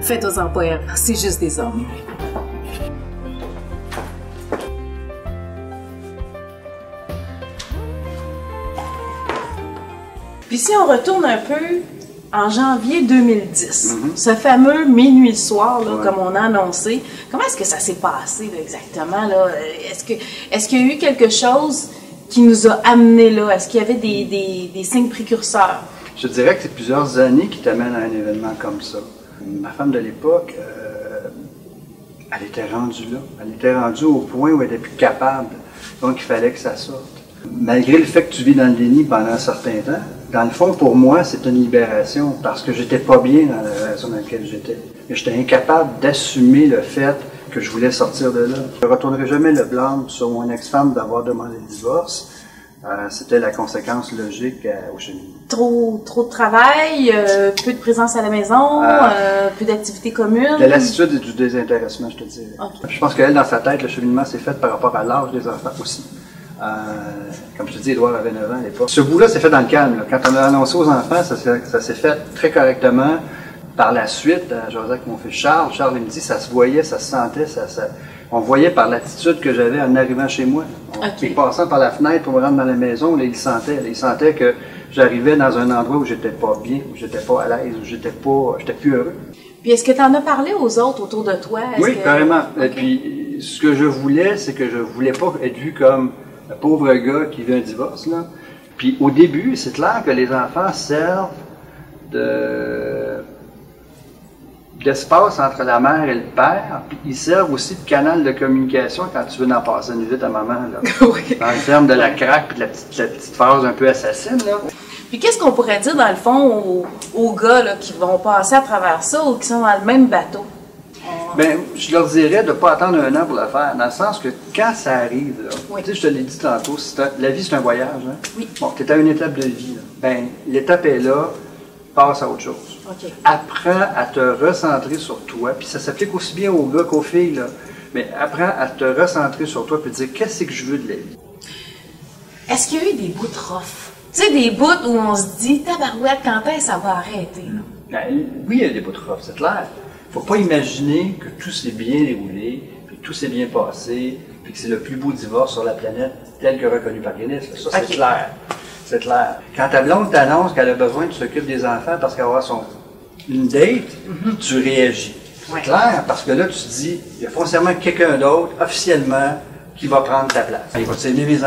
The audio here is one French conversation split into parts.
Faites-en pas, c'est juste des hommes. Puis si on retourne un peu en janvier 2010, ce fameux minuit le soir, là, comme on a annoncé, comment est-ce que ça s'est passé là, exactement? Là? Est-ce qu'il y a eu quelque chose qui nous a amenés là? Est-ce qu'il y avait des signes précurseurs? Je dirais que c'est plusieurs années qui t'amènent à un événement comme ça. Ma femme de l'époque, elle était rendue là. Elle était rendue au point où elle n'était plus capable. Donc il fallait que ça sorte. Malgré le fait que tu vis dans le déni pendant un certain temps, dans le fond, pour moi, c'est une libération parce que j'étais pas bien dans la relation dans laquelle j'étais. Et j'étais incapable d'assumer le fait que je voulais sortir de là. Je ne retournerai jamais le blâme sur mon ex-femme d'avoir demandé le divorce. C'était la conséquence logique au cheminement. Trop de travail, peu de présence à la maison, peu d'activités communes. De la lassitude et du désintéressement, je te dirais. Okay. Je pense qu'elle, dans sa tête, le cheminement s'est fait par rapport à l'âge des enfants aussi. Comme je te dis, Édouard avait 9 ans à l'époque. Ce bout-là s'est fait dans le calme. Là. Quand on a annoncé aux enfants, ça s'est fait très correctement. Par la suite, José avec mon fils Charles, il me dit, ça se voyait, ça se sentait, on voyait par l'attitude que j'avais en arrivant chez moi. En passant par la fenêtre pour me rendre dans la maison, là, il sentait que j'arrivais dans un endroit où j'étais pas bien, où j'étais pas à l'aise, où j'étais plus heureux. Puis est-ce que tu en as parlé aux autres autour de toi? Oui, carrément. Et puis, ce que je voulais, c'est que je voulais pas être vu comme un pauvre gars qui veut un divorce, là. Puis au début, c'est clair que les enfants servent d'espace entre la mère et le père, puis ils servent aussi de canal de communication quand tu veux en passer une visite à maman, là. Oui. Dans le terme de la craque puis de la petite phase un peu assassine, là. Puis qu'est-ce qu'on pourrait dire, dans le fond, aux gars là, qui vont passer à travers ça ou qui sont dans le même bateau? Bien, je leur dirais de ne pas attendre un an pour le faire, dans le sens que quand ça arrive, là, tu sais, je te l'ai dit tantôt, la vie c'est un voyage, hein? Oui. Bon, tu es à une étape de vie, là. Ben, l'étape est là, passe à autre chose. Okay. Apprends à te recentrer sur toi, puis ça s'applique aussi bien aux gars qu'aux filles, là. Mais apprends à te recentrer sur toi, puis dire qu'est-ce que je veux de la vie. Est-ce qu'il y a eu des bouts de rough? Tu sais, des bouts où on se dit, tabarouette, quand est-ce que ça va arrêter? Ben, oui, il y a des bouts de rough, c'est clair. Faut pas imaginer que tout s'est bien déroulé, puis que tout s'est bien passé, puis que c'est le plus beau divorce sur la planète tel que reconnu par Guinness. Ça, c'est clair. C'est clair. Quand ta blonde t'annonce qu'elle a besoin que tu t'occupes des enfants parce qu'elle va avoir une date, tu réagis. C'est clair, parce que là, tu te dis, il y a foncièrement quelqu'un d'autre, officiellement, qui va prendre ta place. Il va aimer mes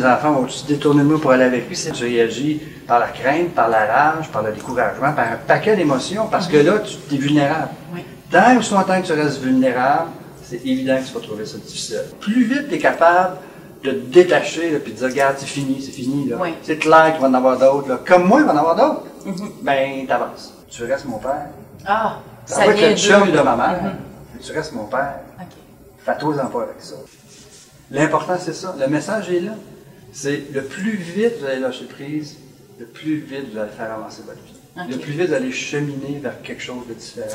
enfants vont se détourner de moi pour aller avec lui. Tu réagis par la crainte, par la rage, par le découragement, par un paquet d'émotions, parce que là, tu es vulnérable. Oui. Tant ou soit longtemps que tu restes vulnérable, c'est évident que tu vas trouver ça difficile. Plus vite tu es capable de te détacher et de dire, regarde, c'est fini. Là. Oui. C'est clair qu'il va en avoir d'autres. Là. Comme moi, il va en avoir d'autres. Ben, t'avances. Tu restes mon père. Ah, ça va être le chum de ma mère. Tu restes mon père. Fais-toi-en pas avec ça. L'important, c'est ça. Le message est là. C'est le plus vite vous allez lâcher prise, le plus vite vous allez faire avancer votre vie. Le plus vite vous allez cheminer vers quelque chose de différent.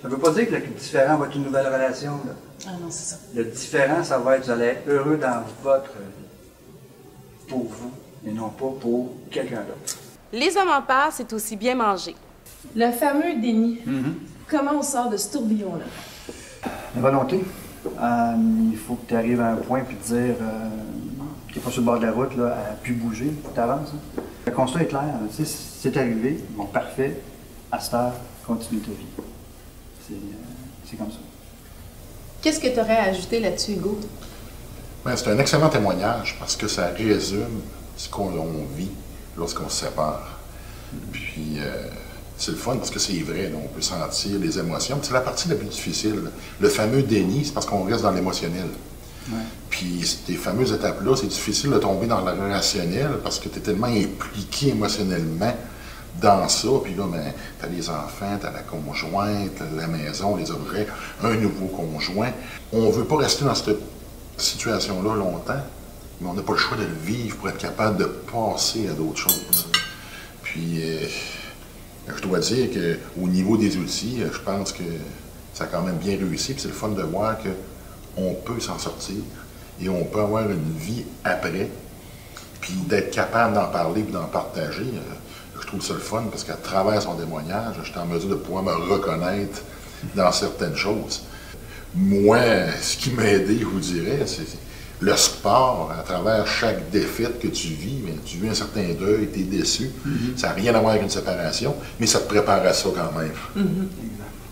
Ça ne veut pas dire que le différent va être une nouvelle relation. Là. Ah non, c'est ça. Le différent, ça va être vous allez être heureux dans votre vie. Pour vous, et non pas pour quelqu'un d'autre. Les hommes en paix, c'est aussi bien manger. Le fameux déni. Comment on sort de ce tourbillon-là? La volonté. Il faut que tu arrives à un point et te dire tu n'es pas sur le bord de la route là, à plus bouger, il faut que tu avances. Hein. Le constat est clair. Tu sais, c'est arrivé, bon, parfait, à cette heure, continue ta vie. C'est comme ça. Qu'est-ce que tu aurais à ajouter là-dessus, Hugo? Ben, c'est un excellent témoignage parce que ça résume ce qu'on vit lorsqu'on se sépare. Puis, c'est le fun parce que c'est vrai, là, on peut sentir les émotions. C'est la partie la plus difficile. Le fameux déni, c'est parce qu'on reste dans l'émotionnel. Ouais. Puis ces fameuses étapes-là, c'est difficile de tomber dans le relationnel parce que tu es tellement impliqué émotionnellement dans ça. Puis là, ben, tu as les enfants, tu as la conjointe, la maison, les objets, un nouveau conjoint. On ne veut pas rester dans cette situation-là longtemps, mais on n'a pas le choix de le vivre pour être capable de passer à d'autres choses. Puis... je dois dire qu'au niveau des outils, je pense que ça a quand même bien réussi. Puis c'est le fun de voir qu'on peut s'en sortir et on peut avoir une vie après. Puis d'être capable d'en parler et d'en partager, je trouve ça le fun parce qu'à travers son témoignage, je suis en mesure de pouvoir me reconnaître dans certaines choses. Moi, ce qui m'a aidé, je vous dirais, c'est le sport, à travers chaque défaite que tu vis, mais tu vis un certain deuil, tu es déçu. Ça n'a rien à voir avec une séparation, mais ça te prépare à ça quand même.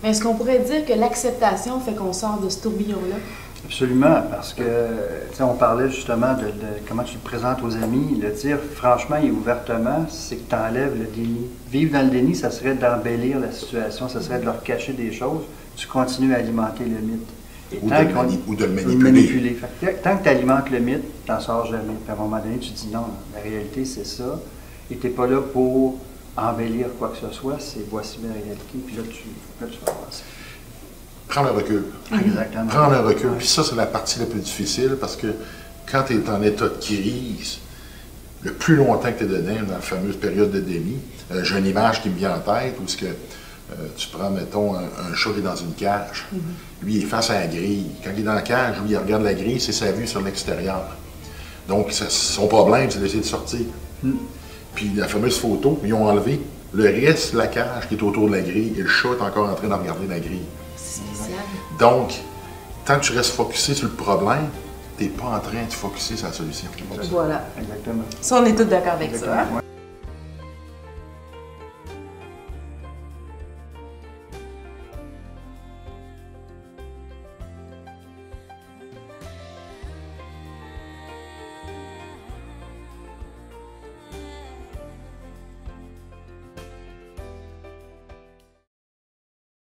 Mais est-ce qu'on pourrait dire que l'acceptation fait qu'on sort de ce tourbillon-là? Absolument, parce que, tu sais, on parlait justement de comment tu le présentes aux amis. Le dire franchement et ouvertement, c'est que tu enlèves le déni. Vivre dans le déni, ça serait d'embellir la situation, ça serait de leur cacher des choses. Tu continues à alimenter le mythe. Et Ou de le manipuler. Fait que tant que tu alimentes le mythe, tu n'en sors jamais. Puis à un moment donné, tu te dis non, la réalité, c'est ça. Et tu n'es pas là pour embellir quoi que ce soit, c'est voici la réalité. Puis là, tu vas passer. Prends le recul. Exactement. Prends le recul. Puis ça, c'est la partie la plus difficile parce que quand tu es en état de crise, le plus longtemps que tu es dedans, dans la fameuse période de déni, j'ai une image qui me vient en tête où tu prends, mettons, un chat qui est dans une cage. Lui, il est face à la grille. Quand il est dans la cage, lui, il regarde la grille, c'est sa vue sur l'extérieur. Donc, son problème, c'est d'essayer de sortir. Puis la fameuse photo, ils ont enlevé le reste de la cage qui est autour de la grille et le chat est encore en train de regarder la grille. Donc, tant que tu restes focusé sur le problème, tu n'es pas en train de focusser sur la solution. Voilà. Exactement. Ça, on est tous d'accord avec ça. Exactement. Hein? Ouais.